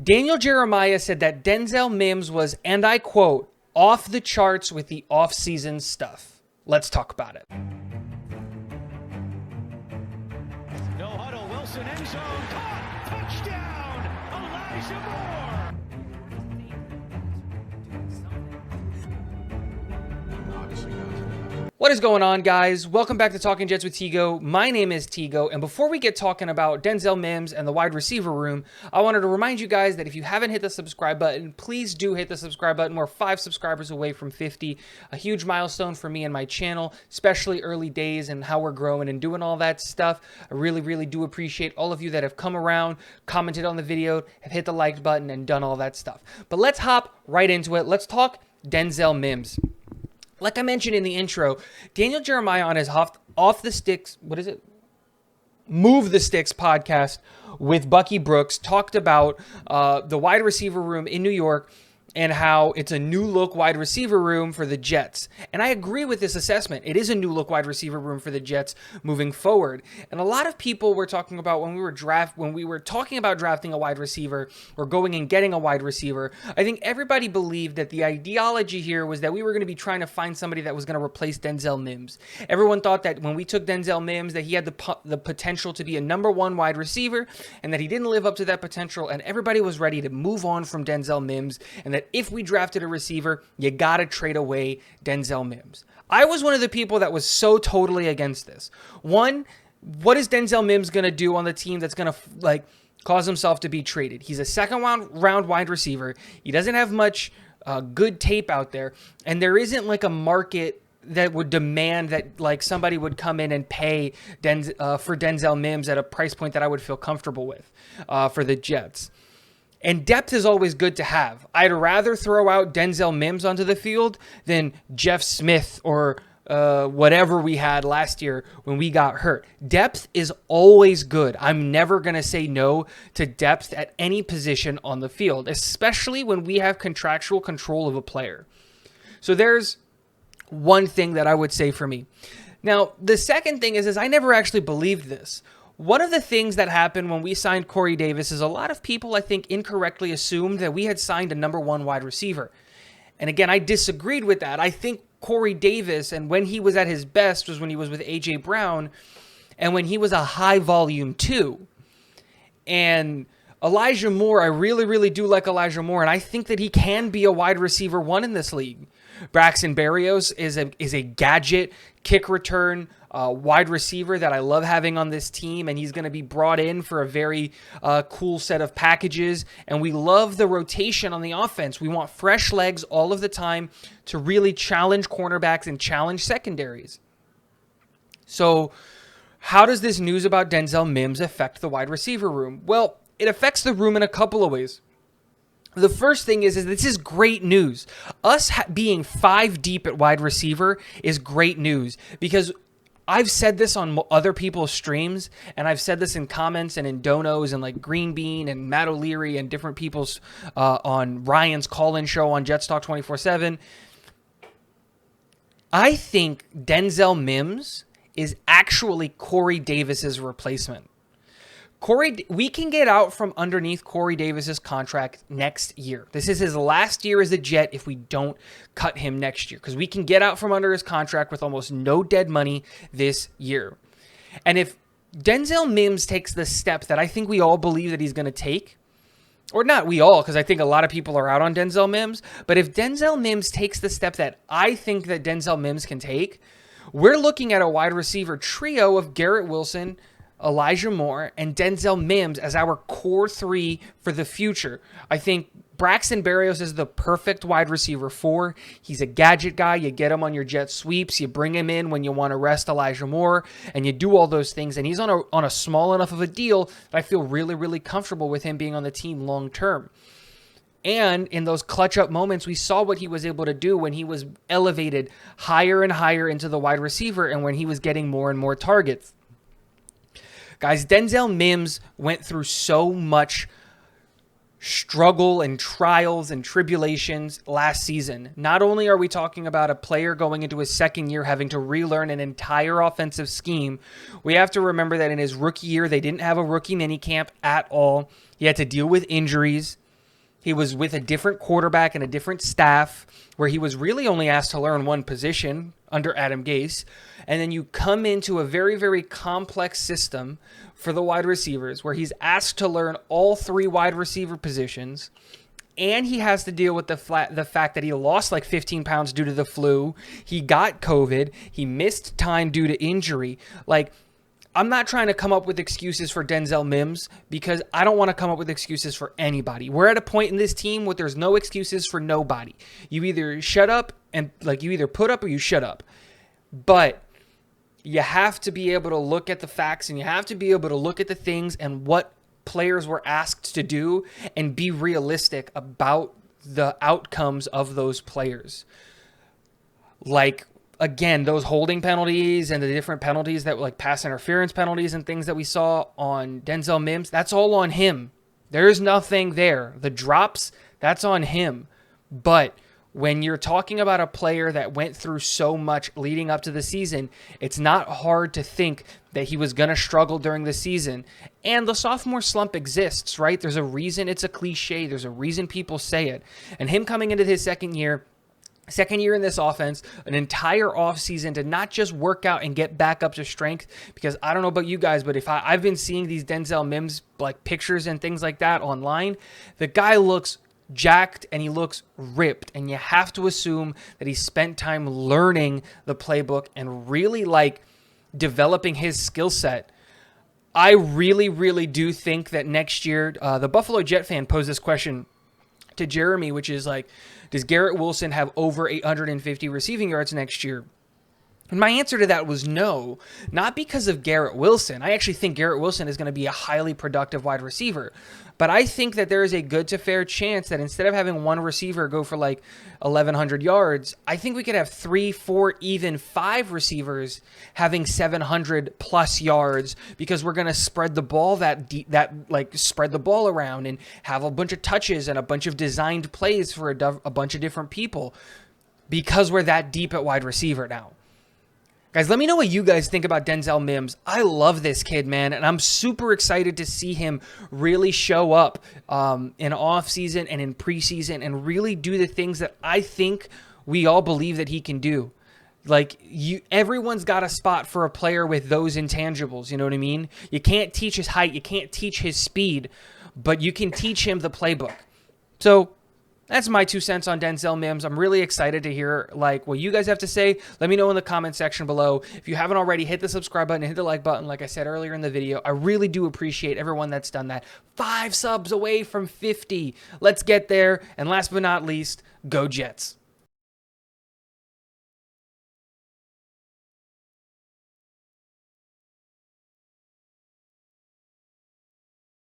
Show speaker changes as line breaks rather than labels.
Daniel Jeremiah said that Denzel Mims was, and I quote, off the charts with the off-season stuff. Let's talk about it.
No huddle, Wilson end zone, caught, touchdown, Elijah Moore.
What is going on, guys? Welcome back to Talking Jets with Tigo. My name is Tigo, and before we get talking about Denzel Mims and the wide receiver room, I wanted to remind you guys that if you haven't hit the subscribe button, please do hit the subscribe button. We're 5 subscribers away from 50, a huge milestone for me and my channel, especially early days and how we're growing and doing all that stuff. I really do appreciate all of you that have come around, commented on the video, have hit the like button, and done all that stuff. But let's hop right into it. Let's talk Denzel Mims. Like I mentioned in the intro, Daniel Jeremiah on his Off the Sticks, Move the Sticks podcast with Bucky Brooks talked about the wide receiver room in New York and how it's a new look wide receiver room for the Jets. And I agree with this assessment. It is a new look wide receiver room for the Jets moving forward. And a lot of people were talking about when we were talking about drafting a wide receiver or going and getting a wide receiver, I think everybody believed that the ideology here was that we were going to be trying to find somebody that was going to replace Denzel Mims. Everyone thought that when we took Denzel Mims that he had the potential to be a number one wide receiver and that he didn't live up to that potential, and everybody was ready to move on from Denzel Mims, and that if we drafted a receiver, you got to trade away Denzel Mims. I was one of the people that was so totally against this. One, what is Denzel Mims going to do on the team that's going to cause himself to be traded? He's a second round wide receiver. He doesn't have much good tape out there, and there isn't like a market that would demand that like somebody would come in and pay for Denzel Mims at a price point that I would feel comfortable with for the Jets. And depth is always good to have. I'd rather throw out Denzel Mims onto the field than Jeff Smith or whatever we had last year when we got hurt. Depth is always good. I'm never going to say no to depth at any position on the field, especially when we have contractual control of a player. So there's one thing that I would say for me. Now, the second thing is I never actually believed this. One of the things that happened when we signed Corey Davis is a lot of people, I think, incorrectly assumed that we had signed a number one wide receiver. And again, I disagreed with that. I think Corey Davis, and when he was at his best, was when he was with A.J. Brown, and when he was a high volume 2. And Elijah Moore, I really do like Elijah Moore, and I think that he can be a wide receiver 1 in this league. Braxton Berrios is a gadget kick return wide receiver that I love having on this team, and he's going to be brought in for a very cool set of packages, and we love the rotation on the offense. We want fresh legs all of the time to really challenge cornerbacks and challenge secondaries. So how does this news about Denzel Mims affect the wide receiver room? Well, it affects the room in a couple of ways. The first thing is this is great news. Us being 5 deep at wide receiver is great news, because I've said this on other people's streams, and I've said this in comments and in donos and like Green Bean and Matt O'Leary and different people's on Ryan's call-in show on Jets Talk 24/7. I think Denzel Mims is actually Corey Davis's replacement. We can get out from underneath Corey Davis's contract next year. This is his last year as a Jet if we don't cut him next year, because we can get out from under his contract with almost no dead money this year. And if Denzel Mims takes the step that I think we all believe that he's going to take, or not we all, because I think a lot of people are out on Denzel Mims, but if Denzel Mims takes the step that I think that Denzel Mims can take, we're looking at a wide receiver trio of Garrett Wilson, Elijah Moore, and Denzel Mims as our core 3 for the future. I think Braxton Berrios is the perfect wide receiver 4. He's a gadget guy. You get him on your jet sweeps. You bring him in when you want to rest Elijah Moore, and you do all those things. And he's on a small enough of a deal that I feel really comfortable with him being on the team long term. And in those clutch up moments, we saw what he was able to do when he was elevated higher and higher into the wide receiver and when he was getting more and more targets. Guys, Denzel Mims went through so much struggle and trials and tribulations last season. Not only are we talking about a player going into his second year having to relearn an entire offensive scheme, we have to remember that in his rookie year, they didn't have a rookie minicamp at all. He had to deal with injuries. He was with a different quarterback and a different staff where he was really only asked to learn one position under Adam Gase. And then you come into a very, very complex system for the wide receivers where he's asked to learn all 3 wide receiver positions. And he has to deal with the fact that he lost like 15 pounds due to the flu. He got COVID. He missed time due to injury. Like, I'm not trying to come up with excuses for Denzel Mims because I don't want to come up with excuses for anybody. We're at a point in this team where there's no excuses for nobody. You either shut up and you either put up or you shut up. But you have to be able to look at the facts and you have to be able to look at the things and what players were asked to do and be realistic about the outcomes of those players. Like, again, those holding penalties and the different penalties that like pass interference penalties and things that we saw on Denzel Mims, that's all on him. There's nothing there. The drops, that's on him. But when you're talking about a player that went through so much leading up to the season, it's not hard to think that he was going to struggle during the season. And the sophomore slump exists, right? There's a reason it's a cliche. There's a reason people say it. And him coming into his second year in this offense, an entire offseason to not just work out and get back up to strength, because I don't know about you guys, but if I've been seeing these Denzel Mims like pictures and things like that online, the guy looks jacked and he looks ripped, and you have to assume that he spent time learning the playbook and really like developing his skill set. I really, really do think that next year, the Buffalo Jet fan posed this question to Jeremy, which is like, does Garrett Wilson have over 850 receiving yards next year? And my answer to that was no, not because of Garrett Wilson. I actually think Garrett Wilson is going to be a highly productive wide receiver. But I think that there is a good to fair chance that instead of having one receiver go for like 1,100 yards, I think we could have 3, 4, even 5 receivers having 700 plus yards, because we're going to spread the ball spread the ball around and have a bunch of touches and a bunch of designed plays for a bunch of different people, because we're that deep at wide receiver now. Guys, let me know what you guys think about Denzel Mims. I love this kid, man, and I'm super excited to see him really show up in offseason and in preseason and really do the things that I think we all believe that he can do. Like, everyone's got a spot for a player with those intangibles, you know what I mean? You can't teach his height, you can't teach his speed, but you can teach him the playbook. So that's my 2 cents on Denzel Mims. I'm really excited to hear like what you guys have to say. Let me know in the comment section below. If you haven't already, hit the subscribe button and hit the like button like I said earlier in the video. I really do appreciate everyone that's done that. 5 subs away from 50. Let's get there. And last but not least, go Jets.